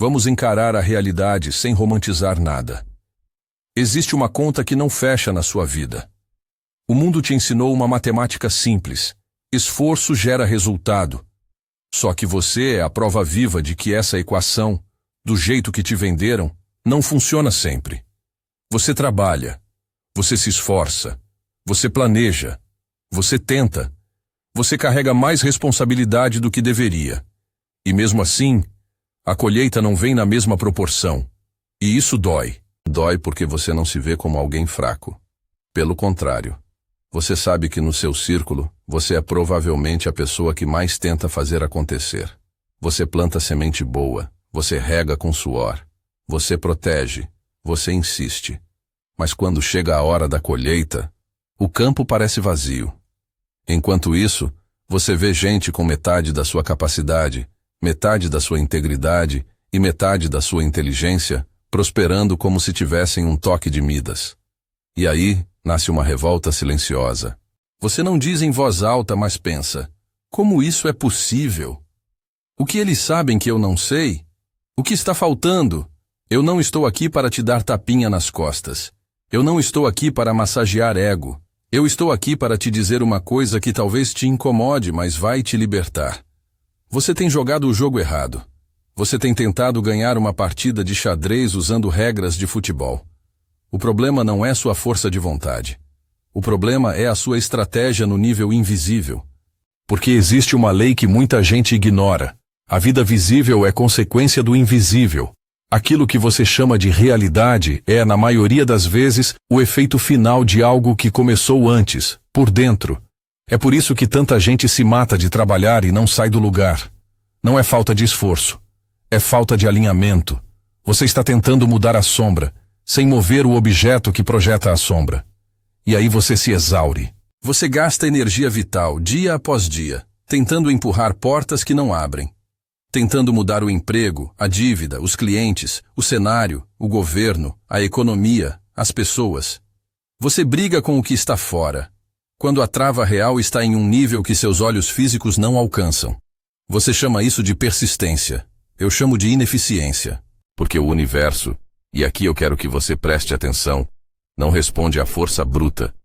Vamos encarar a realidade sem romantizar nada. Existe uma conta que não fecha na sua vida. O mundo te ensinou uma matemática simples. Esforço gera resultado. Só que você é a prova viva de que essa equação, do jeito que te venderam, não funciona sempre. Você trabalha, você se esforça, você planeja, você tenta, você carrega mais responsabilidade do que deveria. E mesmo assim, a colheita não vem na mesma proporção. E isso dói. Dói porque você não se vê como alguém fraco. Pelo contrário, você sabe que no seu círculo, você é provavelmente a pessoa que mais tenta fazer acontecer. Você planta semente boa, você rega com suor, você protege, você insiste. Mas quando chega a hora da colheita, o campo parece vazio. Enquanto isso, você vê gente com metade da sua capacidade, metade da sua integridade e metade da sua inteligência prosperando como se tivessem um toque de Midas. E aí nasce uma revolta silenciosa. Você não diz em voz alta, mas pensa: como isso é possível? O que eles sabem que eu não sei? O que está faltando? Eu não estou aqui para te dar tapinha nas costas. Eu não estou aqui para massagear ego. Eu estou aqui para te dizer uma coisa que talvez te incomode, mas vai te libertar. Você tem jogado o jogo errado. Você tem tentado ganhar uma partida de xadrez usando regras de futebol. O problema não é sua força de vontade. O problema é a sua estratégia no nível invisível. Porque existe uma lei que muita gente ignora. A vida visível é consequência do invisível. Aquilo que você chama de realidade é, na maioria das vezes, o efeito final de algo que começou antes, por dentro. É por isso que tanta gente se mata de trabalhar e não sai do lugar. Não é falta de esforço. É falta de alinhamento. Você está tentando mudar a sombra, sem mover o objeto que projeta a sombra. E aí você se exaure. Você gasta energia vital, dia após dia, tentando empurrar portas que não abrem. Tentando mudar o emprego, a dívida, os clientes, o cenário, o governo, a economia, as pessoas. Você briga com o que está fora, quando a trava real está em um nível que seus olhos físicos não alcançam. Você chama isso de persistência. Eu chamo de ineficiência. Porque o universo, e aqui eu quero que você preste atenção, não responde à força bruta.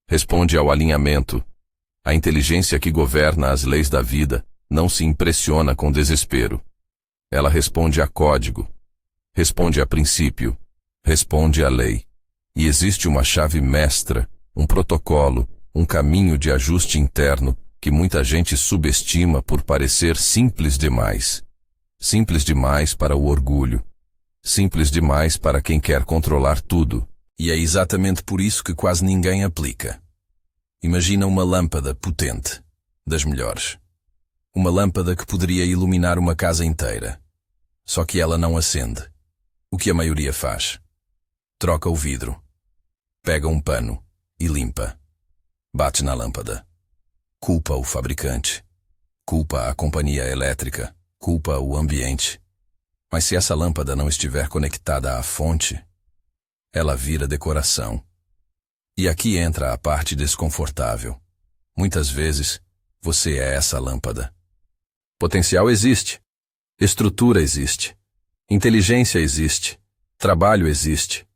Responde ao alinhamento. A inteligência que governa as leis da vida não se impressiona com desespero. Ela responde a código. Responde a princípio. Responde à lei. E existe uma chave mestra, um protocolo, um caminho de ajuste interno que muita gente subestima por parecer simples demais. Simples demais para o orgulho. Simples demais para quem quer controlar tudo. E é exatamente por isso que quase ninguém aplica. Imagina uma lâmpada potente, das melhores. Uma lâmpada que poderia iluminar uma casa inteira. Só que ela não acende. O que a maioria faz? Troca o vidro. Pega um pano e limpa. Bate na lâmpada. Culpa o fabricante. Culpa a companhia elétrica. Culpa o ambiente. Mas se essa lâmpada não estiver conectada à fonte, ela vira decoração. E aqui entra a parte desconfortável. Muitas vezes, você é essa lâmpada. Potencial existe. Estrutura existe. Inteligência existe. Trabalho existe.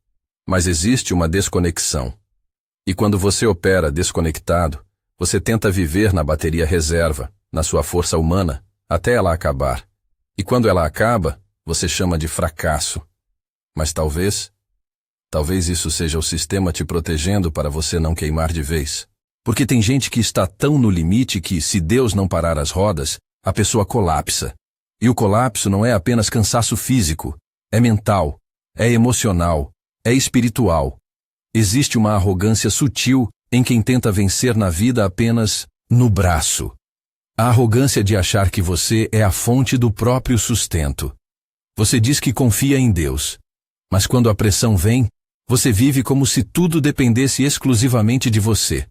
Mas existe uma desconexão. E quando você opera desconectado, você tenta viver na bateria reserva, na sua força humana, até ela acabar. E quando ela acaba, você chama de fracasso. Mas talvez isso seja o sistema te protegendo para você não queimar de vez. Porque tem gente que está tão no limite que, se Deus não parar as rodas, a pessoa colapsa. E o colapso não é apenas cansaço físico, é mental, é emocional, é espiritual. Existe uma arrogância sutil em quem tenta vencer na vida apenas no braço. A arrogância de achar que você é a fonte do próprio sustento. Você diz que confia em Deus, mas quando a pressão vem, você vive como se tudo dependesse exclusivamente de você.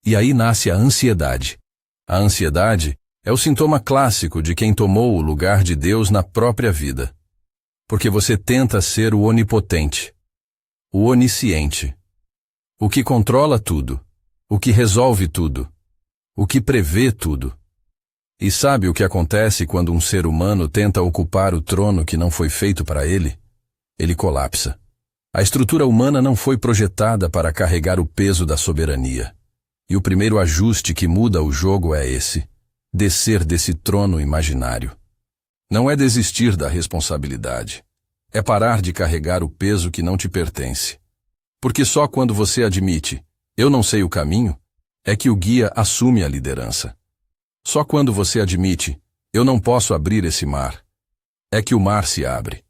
E aí nasce a ansiedade. A ansiedade é o sintoma clássico de quem tomou o lugar de Deus na própria vida. Porque você tenta ser o onipotente, o onisciente, o que controla tudo, o que resolve tudo, o que prevê tudo. E sabe o que acontece quando um ser humano tenta ocupar o trono que não foi feito para ele? Ele colapsa. A estrutura humana não foi projetada para carregar o peso da soberania. E o primeiro ajuste que muda o jogo é esse: descer desse trono imaginário. Não é desistir da responsabilidade. É parar de carregar o peso que não te pertence. Porque só quando você admite, eu não sei o caminho, é que o guia assume a liderança. Só quando você admite, eu não posso abrir esse mar, é que o mar se abre.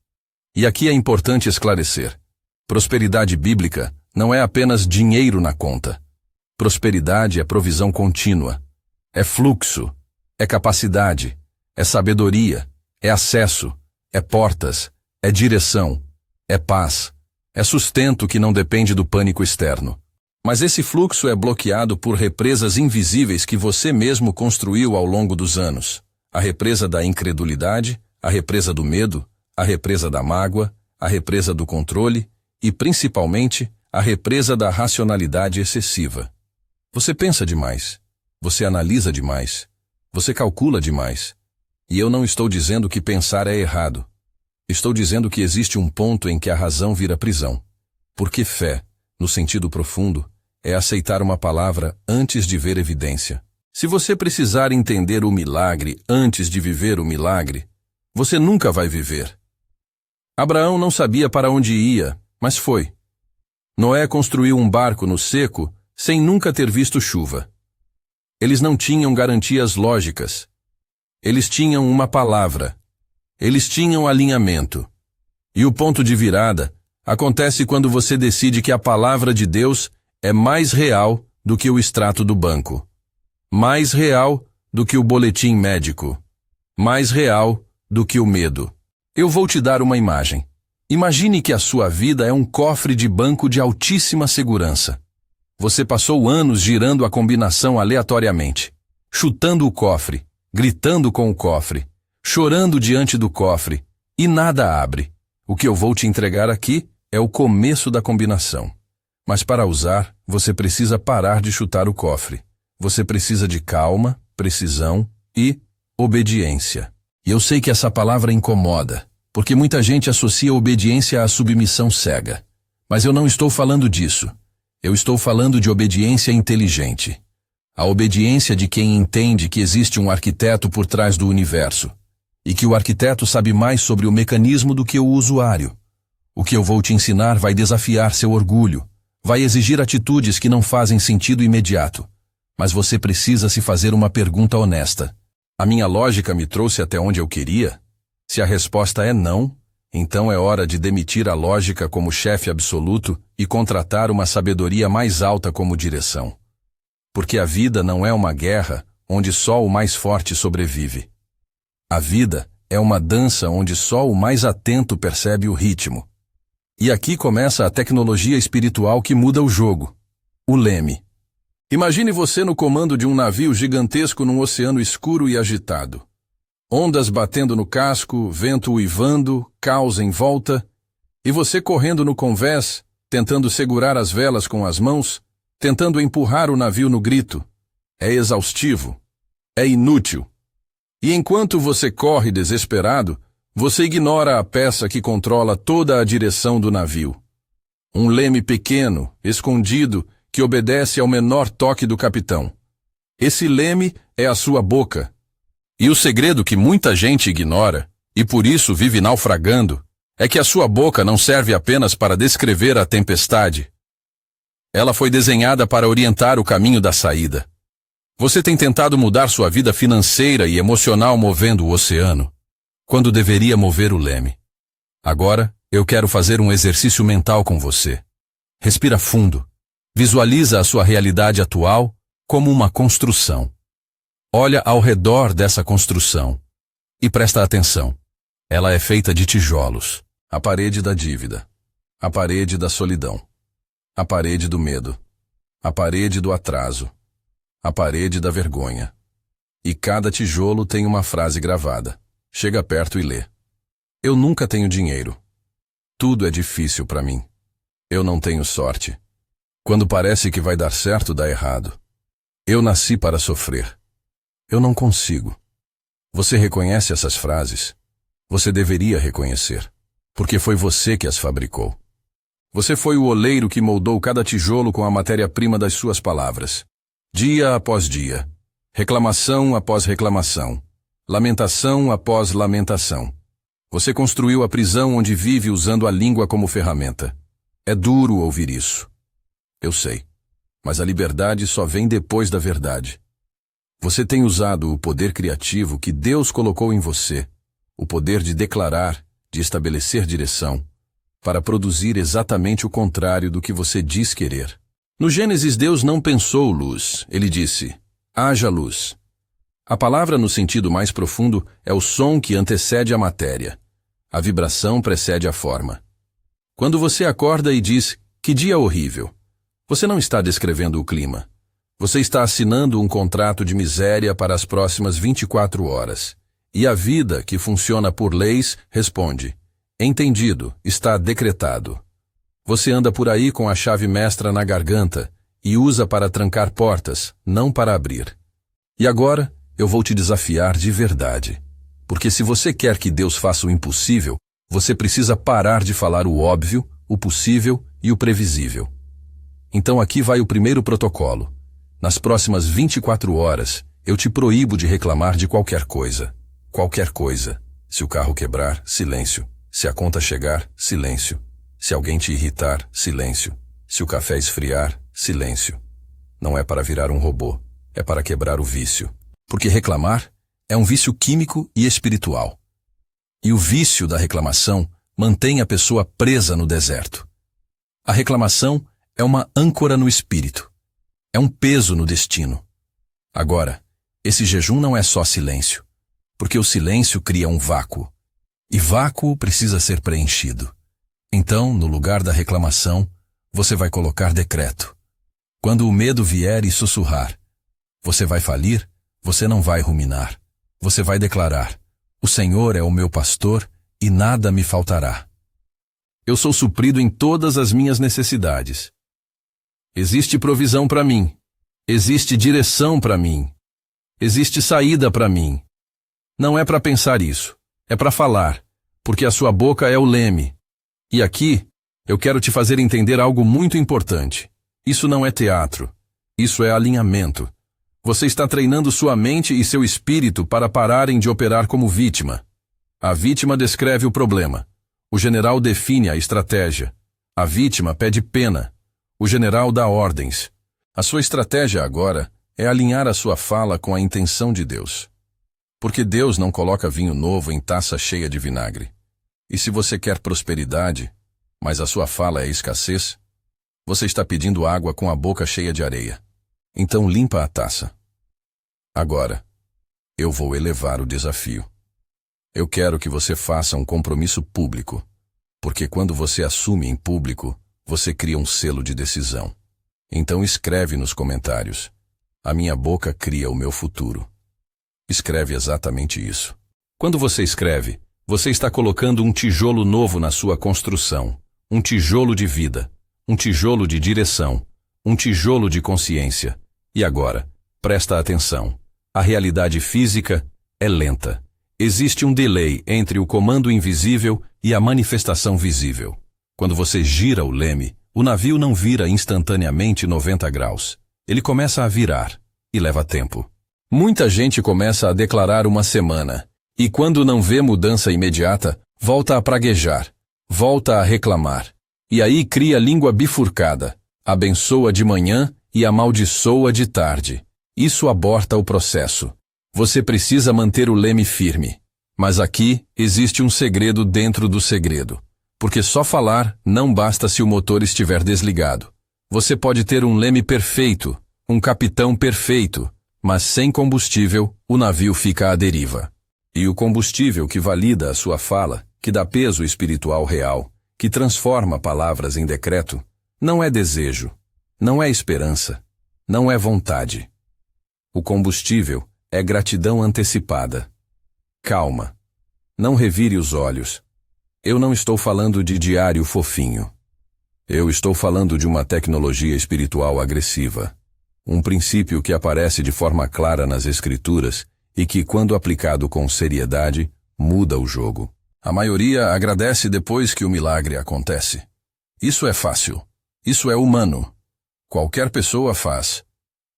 E aqui é importante esclarecer: prosperidade bíblica não é apenas dinheiro na conta. Prosperidade é provisão contínua. É fluxo, é capacidade, é sabedoria, é acesso, é portas, é direção, é paz, é sustento que não depende do pânico externo. Mas esse fluxo é bloqueado por represas invisíveis que você mesmo construiu ao longo dos anos. A represa da incredulidade, a represa do medo, a represa da mágoa, a represa do controle e, principalmente, a represa da racionalidade excessiva. Você pensa demais, você analisa demais, você calcula demais. E eu não estou dizendo que pensar é errado. Estou dizendo que existe um ponto em que a razão vira prisão. Porque fé, no sentido profundo, é aceitar uma palavra antes de ver evidência. Se você precisar entender o milagre antes de viver o milagre, você nunca vai viver. Abraão não sabia para onde ia, mas foi. Noé construiu um barco no seco sem nunca ter visto chuva. Eles não tinham garantias lógicas. Eles tinham uma palavra. Eles tinham alinhamento. E o ponto de virada acontece quando você decide que a palavra de Deus é mais real do que o extrato do banco. Mais real do que o boletim médico. Mais real do que o medo. Eu vou te dar uma imagem. Imagine que a sua vida é um cofre de banco de altíssima segurança. Você passou anos girando a combinação aleatoriamente, chutando o cofre, gritando com o cofre, chorando diante do cofre, e nada abre. O que eu vou te entregar aqui é o começo da combinação. Mas para usar, você precisa parar de chutar o cofre. Você precisa de calma, precisão e obediência. E eu sei que essa palavra incomoda, porque muita gente associa obediência à submissão cega. Mas eu não estou falando disso. Eu estou falando de obediência inteligente. A obediência de quem entende que existe um arquiteto por trás do universo, e que o arquiteto sabe mais sobre o mecanismo do que o usuário. O que eu vou te ensinar vai desafiar seu orgulho, vai exigir atitudes que não fazem sentido imediato. Mas você precisa se fazer uma pergunta honesta. A minha lógica me trouxe até onde eu queria? Se a resposta é não, então é hora de demitir a lógica como chefe absoluto e contratar uma sabedoria mais alta como direção. Porque a vida não é uma guerra onde só o mais forte sobrevive. A vida é uma dança onde só o mais atento percebe o ritmo. E aqui começa a tecnologia espiritual que muda o jogo. O leme. Imagine você no comando de um navio gigantesco num oceano escuro e agitado. Ondas batendo no casco, vento uivando, caos em volta, e você correndo no convés, tentando segurar as velas com as mãos, tentando empurrar o navio no grito. É exaustivo. É inútil. E enquanto você corre desesperado, você ignora a peça que controla toda a direção do navio. Um leme pequeno, escondido, que obedece ao menor toque do capitão. Esse leme é a sua boca. E o segredo que muita gente ignora, e por isso vive naufragando, é que a sua boca não serve apenas para descrever a tempestade. Ela foi desenhada para orientar o caminho da saída. Você tem tentado mudar sua vida financeira e emocional movendo o oceano, quando deveria mover o leme. Agora, eu quero fazer um exercício mental com você. Respira fundo. Visualiza a sua realidade atual como uma construção. Olha ao redor dessa construção e presta atenção. Ela é feita de tijolos. A parede da dívida, a parede da solidão, a parede do medo, a parede do atraso, a parede da vergonha. E cada tijolo tem uma frase gravada. Chega perto e lê. Eu nunca tenho dinheiro. Tudo é difícil para mim. Eu não tenho sorte. Quando parece que vai dar certo, dá errado. Eu nasci para sofrer. Eu não consigo. Você reconhece essas frases? Você deveria reconhecer, porque foi você que as fabricou. Você foi o oleiro que moldou cada tijolo com a matéria-prima das suas palavras. Dia após dia, reclamação após reclamação, lamentação após lamentação. Você construiu a prisão onde vive usando a língua como ferramenta. É duro ouvir isso. Eu sei, mas a liberdade só vem depois da verdade. Você tem usado o poder criativo que Deus colocou em você, o poder de declarar, de estabelecer direção, para produzir exatamente o contrário do que você diz querer. No Gênesis, Deus não pensou luz, ele disse, haja luz. A palavra no sentido mais profundo é o som que antecede a matéria. A vibração precede a forma. Quando você acorda e diz, que dia horrível, você não está descrevendo o clima. Você está assinando um contrato de miséria para as próximas 24 horas. E a vida, que funciona por leis, responde, entendido, está decretado. Você anda por aí com a chave mestra na garganta e usa para trancar portas, não para abrir. E agora, eu vou te desafiar de verdade. Porque se você quer que Deus faça o impossível, você precisa parar de falar o óbvio, o possível e o previsível. Então aqui vai o primeiro protocolo. Nas próximas 24 horas, eu te proíbo de reclamar de qualquer coisa. Qualquer coisa. Se o carro quebrar, silêncio. Se a conta chegar, silêncio. Se alguém te irritar, silêncio. Se o café esfriar, silêncio. Não é para virar um robô, é para quebrar o vício. Porque reclamar é um vício químico e espiritual. E o vício da reclamação mantém a pessoa presa no deserto. A reclamação é uma âncora no espírito. É um peso no destino. Agora, esse jejum não é só silêncio, porque o silêncio cria um vácuo. E vácuo precisa ser preenchido. Então, no lugar da reclamação, você vai colocar decreto. Quando o medo vier e sussurrar, você vai falir, você não vai ruminar. Você vai declarar, o Senhor é o meu pastor e nada me faltará. Eu sou suprido em todas as minhas necessidades. Existe provisão para mim. Existe direção para mim. Existe saída para mim. Não é para pensar isso. É para falar, porque a sua boca é o leme. E aqui, eu quero te fazer entender algo muito importante. Isso não é teatro. Isso é alinhamento. Você está treinando sua mente e seu espírito para pararem de operar como vítima. A vítima descreve o problema. O general define a estratégia. A vítima pede pena. O general dá ordens. A sua estratégia agora é alinhar a sua fala com a intenção de Deus. Porque Deus não coloca vinho novo em taça cheia de vinagre. E se você quer prosperidade, mas a sua fala é escassez, você está pedindo água com a boca cheia de areia. Então limpa a taça. Agora, eu vou elevar o desafio. Eu quero que você faça um compromisso público, porque quando você assume em público, você cria um selo de decisão. Então escreve nos comentários, a minha boca cria o meu futuro. Escreve exatamente isso. Quando você escreve, você está colocando um tijolo novo na sua construção, um tijolo de vida, um tijolo de direção, um tijolo de consciência. E agora, presta atenção. A realidade física é lenta. Existe um delay entre o comando invisível e a manifestação visível. Quando você gira o leme, o navio não vira instantaneamente 90 graus. Ele começa a virar, e leva tempo. Muita gente começa a declarar uma semana, e quando não vê mudança imediata, volta a praguejar, volta a reclamar. E aí cria língua bifurcada, abençoa de manhã e amaldiçoa de tarde. Isso aborta o processo. Você precisa manter o leme firme. Mas aqui existe um segredo dentro do segredo. Porque só falar não basta se o motor estiver desligado. Você pode ter um leme perfeito, um capitão perfeito, mas sem combustível, o navio fica à deriva. E o combustível que valida a sua fala, que dá peso espiritual real, que transforma palavras em decreto, não é desejo, não é esperança, não é vontade. O combustível é gratidão antecipada. Calma. Não revire os olhos. Eu não estou falando de diário fofinho. Eu estou falando de uma tecnologia espiritual agressiva. Um princípio que aparece de forma clara nas Escrituras e que, quando aplicado com seriedade, muda o jogo. A maioria agradece depois que o milagre acontece. Isso é fácil. Isso é humano. Qualquer pessoa faz.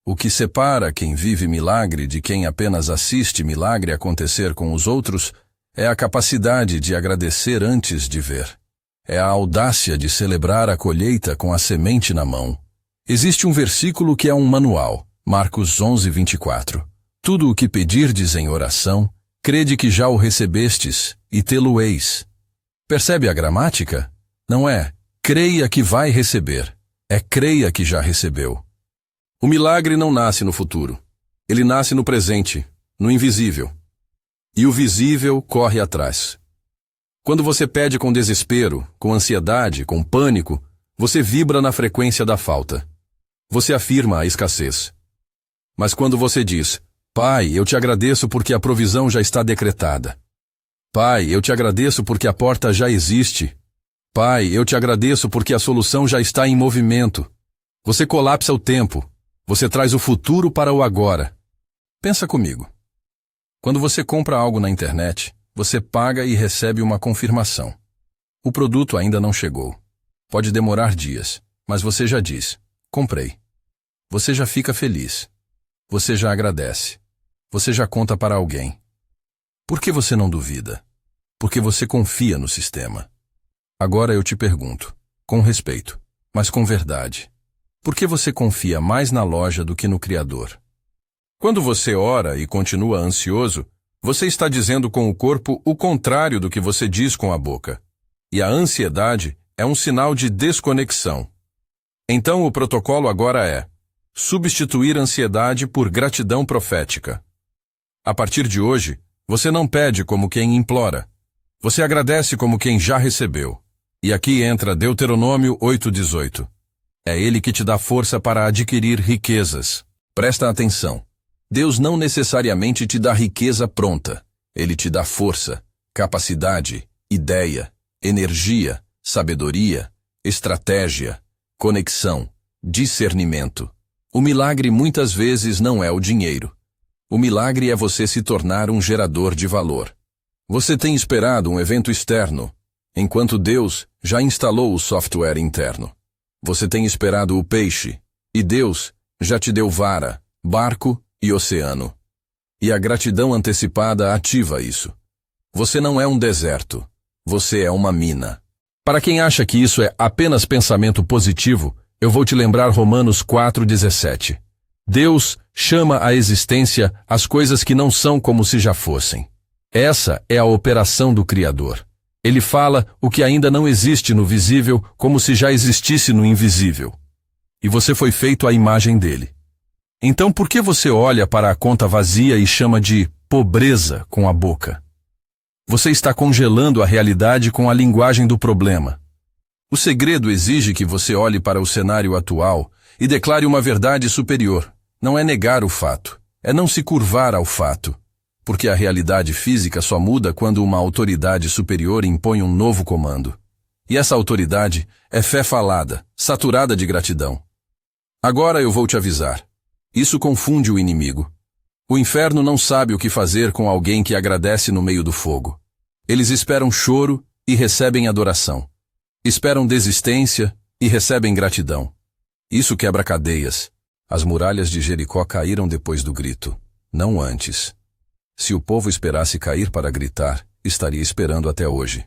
O que separa quem vive milagre de quem apenas assiste milagre acontecer com os outros é a capacidade de agradecer antes de ver. É a audácia de celebrar a colheita com a semente na mão. Existe um versículo que é um manual, Marcos 11:24. Tudo o que pedirdes em oração, crede que já o recebestes, e tê-lo-eis. Percebe a gramática? Não é creia que vai receber, é creia que já recebeu. O milagre não nasce no futuro. Ele nasce no presente, no invisível. E o visível corre atrás. Quando você pede com desespero, com ansiedade, com pânico, você vibra na frequência da falta. Você afirma a escassez. Mas quando você diz, Pai, eu te agradeço porque a provisão já está decretada. Pai, eu te agradeço porque a porta já existe. Pai, eu te agradeço porque a solução já está em movimento. Você colapsa o tempo. Você traz o futuro para o agora. Pensa comigo. Quando você compra algo na internet, você paga e recebe uma confirmação. O produto ainda não chegou. Pode demorar dias, mas você já diz, comprei. Você já fica feliz. Você já agradece. Você já conta para alguém. Por que você não duvida? Porque você confia no sistema. Agora eu te pergunto, com respeito, mas com verdade, por que você confia mais na loja do que no Criador? Quando você ora e continua ansioso, você está dizendo com o corpo o contrário do que você diz com a boca. E a ansiedade é um sinal de desconexão. Então o protocolo agora é substituir ansiedade por gratidão profética. A partir de hoje, você não pede como quem implora. Você agradece como quem já recebeu. E aqui entra Deuteronômio 8:18. É ele que te dá força para adquirir riquezas. Presta atenção. Deus não necessariamente te dá riqueza pronta. Ele te dá força, capacidade, ideia, energia, sabedoria, estratégia, conexão, discernimento. O milagre muitas vezes não é o dinheiro. O milagre é você se tornar um gerador de valor. Você tem esperado um evento externo, enquanto Deus já instalou o software interno. Você tem esperado o peixe, e Deus já te deu vara, barco e oceano. E a gratidão antecipada ativa isso. Você não é um deserto, você é uma mina. Para quem acha que isso é apenas pensamento positivo, eu vou te lembrar Romanos 4:17. Deus chama à existência as coisas que não são como se já fossem. Essa é a operação do Criador. Ele fala o que ainda não existe no visível como se já existisse no invisível. E você foi feito à imagem dele. Então por que você olha para a conta vazia e chama de pobreza com a boca? Você está congelando a realidade com a linguagem do problema. O segredo exige que você olhe para o cenário atual e declare uma verdade superior. Não é negar o fato, é não se curvar ao fato. Porque a realidade física só muda quando uma autoridade superior impõe um novo comando. E essa autoridade é fé falada, saturada de gratidão. Agora eu vou te avisar. Isso confunde o inimigo. O inferno não sabe o que fazer com alguém que agradece no meio do fogo. Eles esperam choro e recebem adoração. Esperam desistência e recebem gratidão. Isso quebra cadeias. As muralhas de Jericó caíram depois do grito, não antes. Se o povo esperasse cair para gritar, estaria esperando até hoje.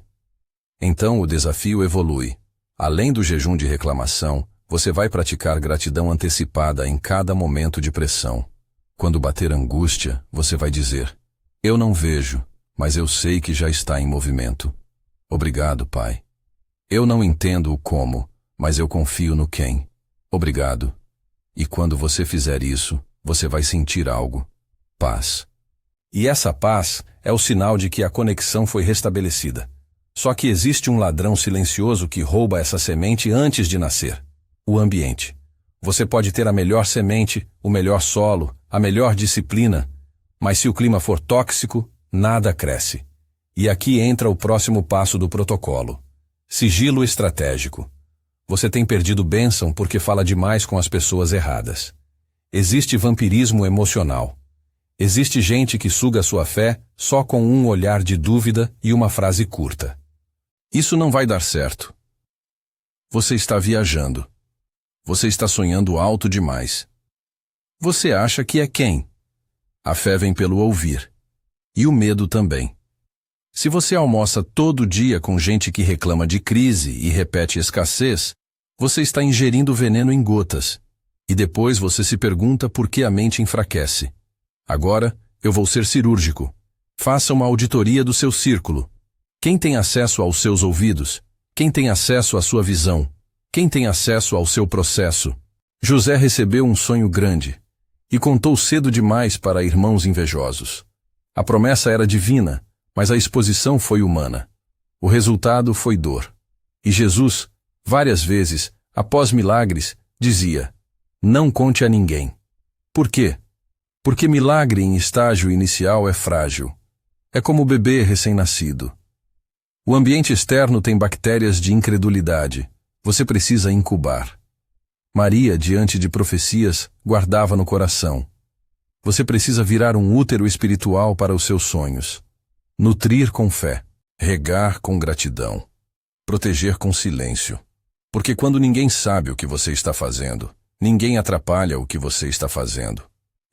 Então o desafio evolui. Além do jejum de reclamação, você vai praticar gratidão antecipada em cada momento de pressão. Quando bater angústia, você vai dizer, eu não vejo, mas eu sei que já está em movimento. Obrigado, Pai. Eu não entendo o como, mas eu confio no quem. Obrigado. E quando você fizer isso, você vai sentir algo. Paz. E essa paz é o sinal de que a conexão foi restabelecida. Só que existe um ladrão silencioso que rouba essa semente antes de nascer. O ambiente. Você pode ter a melhor semente, o melhor solo, a melhor disciplina, mas se o clima for tóxico, nada cresce. E aqui entra o próximo passo do protocolo. Sigilo estratégico. Você tem perdido bênção porque fala demais com as pessoas erradas. Existe vampirismo emocional. Existe gente que suga sua fé só com um olhar de dúvida e uma frase curta. Isso não vai dar certo. Você está viajando. Você está sonhando alto demais. Você acha que é quem? A fé vem pelo ouvir. E o medo também. Se você almoça todo dia com gente que reclama de crise e repete escassez, você está ingerindo veneno em gotas. E depois você se pergunta por que a mente enfraquece. Agora, eu vou ser cirúrgico. Faça uma auditoria do seu círculo. Quem tem acesso aos seus ouvidos? Quem tem acesso à sua visão? Quem tem acesso ao seu processo? José recebeu um sonho grande e contou cedo demais para irmãos invejosos. A promessa era divina, mas a exposição foi humana. O resultado foi dor. E Jesus, várias vezes, após milagres, dizia: não conte a ninguém. Por quê? Porque milagre em estágio inicial é frágil. É como o bebê recém-nascido. O ambiente externo tem bactérias de incredulidade. Você precisa incubar. Maria, diante de profecias, guardava no coração. Você precisa virar um útero espiritual para os seus sonhos. Nutrir com fé. Regar com gratidão. Proteger com silêncio. Porque quando ninguém sabe o que você está fazendo, ninguém atrapalha o que você está fazendo.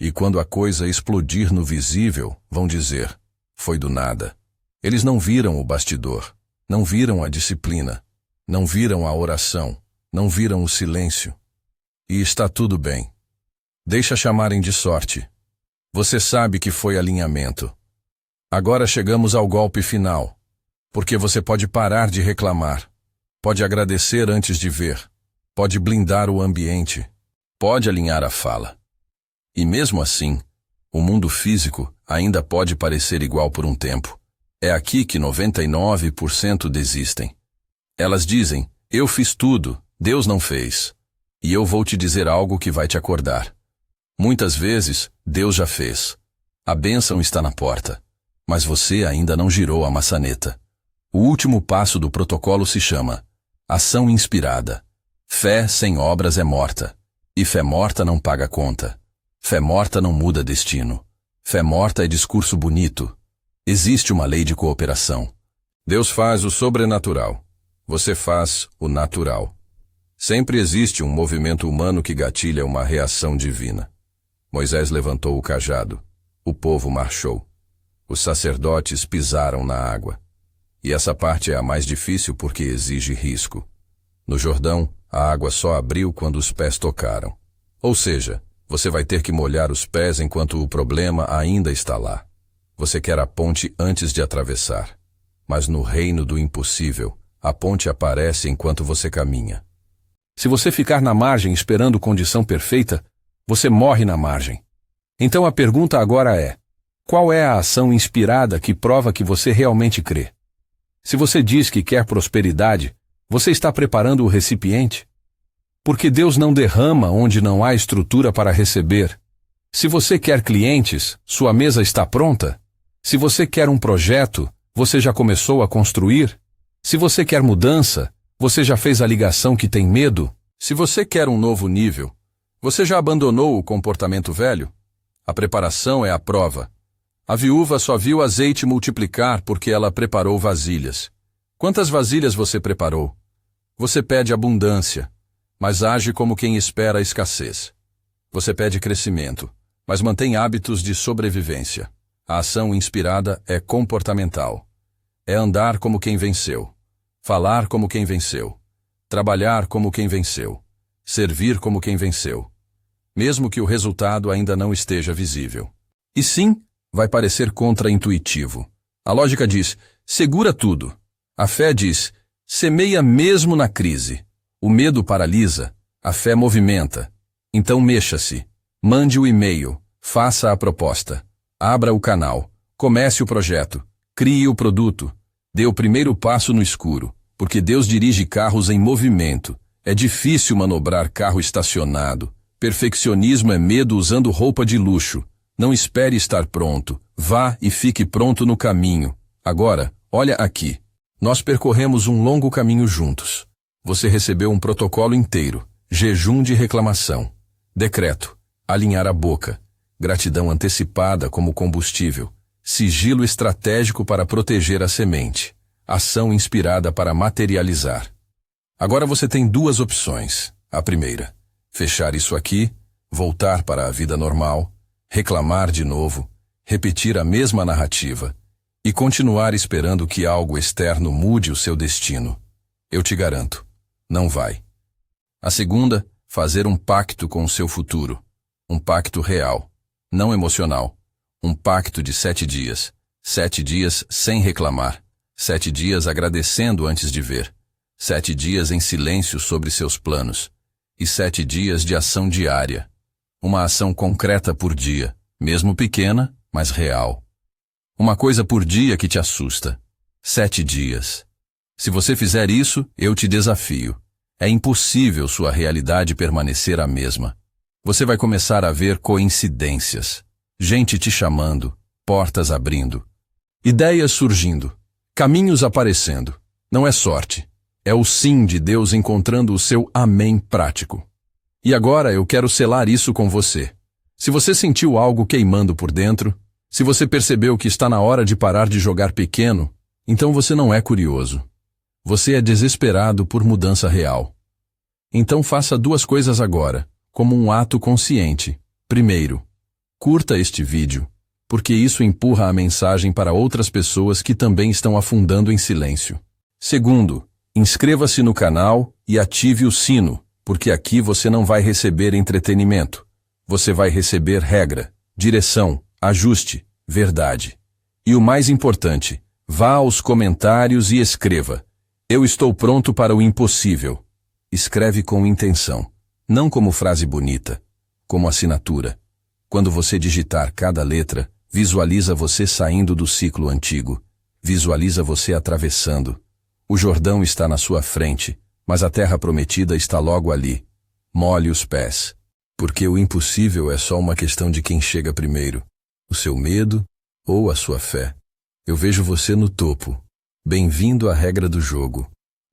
E quando a coisa explodir no visível, vão dizer: foi do nada. Eles não viram o bastidor, não viram a disciplina, não viram a oração, não viram o silêncio. E está tudo bem. Deixa chamarem de sorte. Você sabe que foi alinhamento. Agora chegamos ao golpe final, porque você pode parar de reclamar, pode agradecer antes de ver, pode blindar o ambiente, pode alinhar a fala. E mesmo assim, o mundo físico ainda pode parecer igual por um tempo. É aqui que 99% desistem. Elas dizem: eu fiz tudo, Deus não fez. E eu vou te dizer algo que vai te acordar. Muitas vezes, Deus já fez. A bênção está na porta. Mas você ainda não girou a maçaneta. O último passo do protocolo se chama ação inspirada. Fé sem obras é morta. E fé morta não paga conta. Fé morta não muda destino. Fé morta é discurso bonito. Existe uma lei de cooperação. Deus faz o sobrenatural. Você faz o natural. Sempre existe um movimento humano que gatilha uma reação divina. Moisés levantou o cajado. O povo marchou. Os sacerdotes pisaram na água. E essa parte é a mais difícil porque exige risco. No Jordão, a água só abriu quando os pés tocaram. Ou seja, você vai ter que molhar os pés enquanto o problema ainda está lá. Você quer a ponte antes de atravessar. Mas no reino do impossível, a ponte aparece enquanto você caminha. Se você ficar na margem esperando condição perfeita, você morre na margem. Então a pergunta agora é: qual é a ação inspirada que prova que você realmente crê? Se você diz que quer prosperidade, você está preparando o recipiente? Porque Deus não derrama onde não há estrutura para receber. Se você quer clientes, sua mesa está pronta? Se você quer um projeto, você já começou a construir? Se você quer mudança, você já fez a ligação que tem medo? Se você quer um novo nível, você já abandonou o comportamento velho? A preparação é a prova. A viúva só viu azeite multiplicar porque ela preparou vasilhas. Quantas vasilhas você preparou? Você pede abundância, mas age como quem espera a escassez. Você pede crescimento, mas mantém hábitos de sobrevivência. A ação inspirada é comportamental. É andar como quem venceu, falar como quem venceu, trabalhar como quem venceu, servir como quem venceu, mesmo que o resultado ainda não esteja visível. E sim, vai parecer contra-intuitivo. A lógica diz: segura tudo. A fé diz: semeia mesmo na crise. O medo paralisa, a fé movimenta. Então mexa-se, mande o e-mail, faça a proposta, abra o canal, comece o projeto, crie o produto, dê o primeiro passo no escuro, porque Deus dirige carros em movimento. É difícil manobrar carro estacionado. Perfeccionismo é medo usando roupa de luxo. Não espere estar pronto. Vá e fique pronto no caminho. Agora, olha aqui. Nós percorremos um longo caminho juntos. Você recebeu um protocolo inteiro. Jejum de reclamação. Decreto. Alinhar a boca. gratidão antecipada como combustível, sigilo estratégico para proteger a semente, ação inspirada para materializar. Agora você tem duas opções. A primeira, fechar isso aqui, voltar para a vida normal, reclamar de novo, repetir a mesma narrativa e continuar esperando que algo externo mude o seu destino. Eu te garanto, não vai. A segunda, fazer um pacto com o seu futuro. Um pacto real, não emocional. Um pacto de 7 dias. 7 dias sem reclamar. 7 dias agradecendo antes de ver. 7 dias em silêncio sobre seus planos. E 7 dias de ação diária. Uma ação concreta por dia, mesmo pequena, mas real. Uma coisa por dia que te assusta. 7 dias. Se você fizer isso, eu te desafio. É impossível sua realidade permanecer a mesma. Você vai começar a ver coincidências. Gente te chamando, portas abrindo. Ideias surgindo, caminhos aparecendo. Não é sorte. É o sim de Deus encontrando o seu amém prático. E agora eu quero selar isso com você. Se você sentiu algo queimando por dentro, se você percebeu que está na hora de parar de jogar pequeno, então você não é curioso. Você é desesperado por mudança real. Então faça 2 coisas agora, como um ato consciente. Primeiro, curta este vídeo, porque isso empurra a mensagem para outras pessoas que também estão afundando em silêncio. Segundo, inscreva-se no canal e ative o sino, porque aqui você não vai receber entretenimento. Você vai receber regra, direção, ajuste, verdade. E o mais importante, vá aos comentários e escreva: eu estou pronto para o impossível. Escreve com intenção, não como frase bonita, como assinatura. Quando você digitar cada letra, visualiza você saindo do ciclo antigo. Visualiza você atravessando. O Jordão está na sua frente, mas a terra prometida está logo ali. Molhe os pés. Porque o impossível é só uma questão de quem chega primeiro. O seu medo ou a sua fé. Eu vejo você no topo. Bem-vindo à regra do jogo.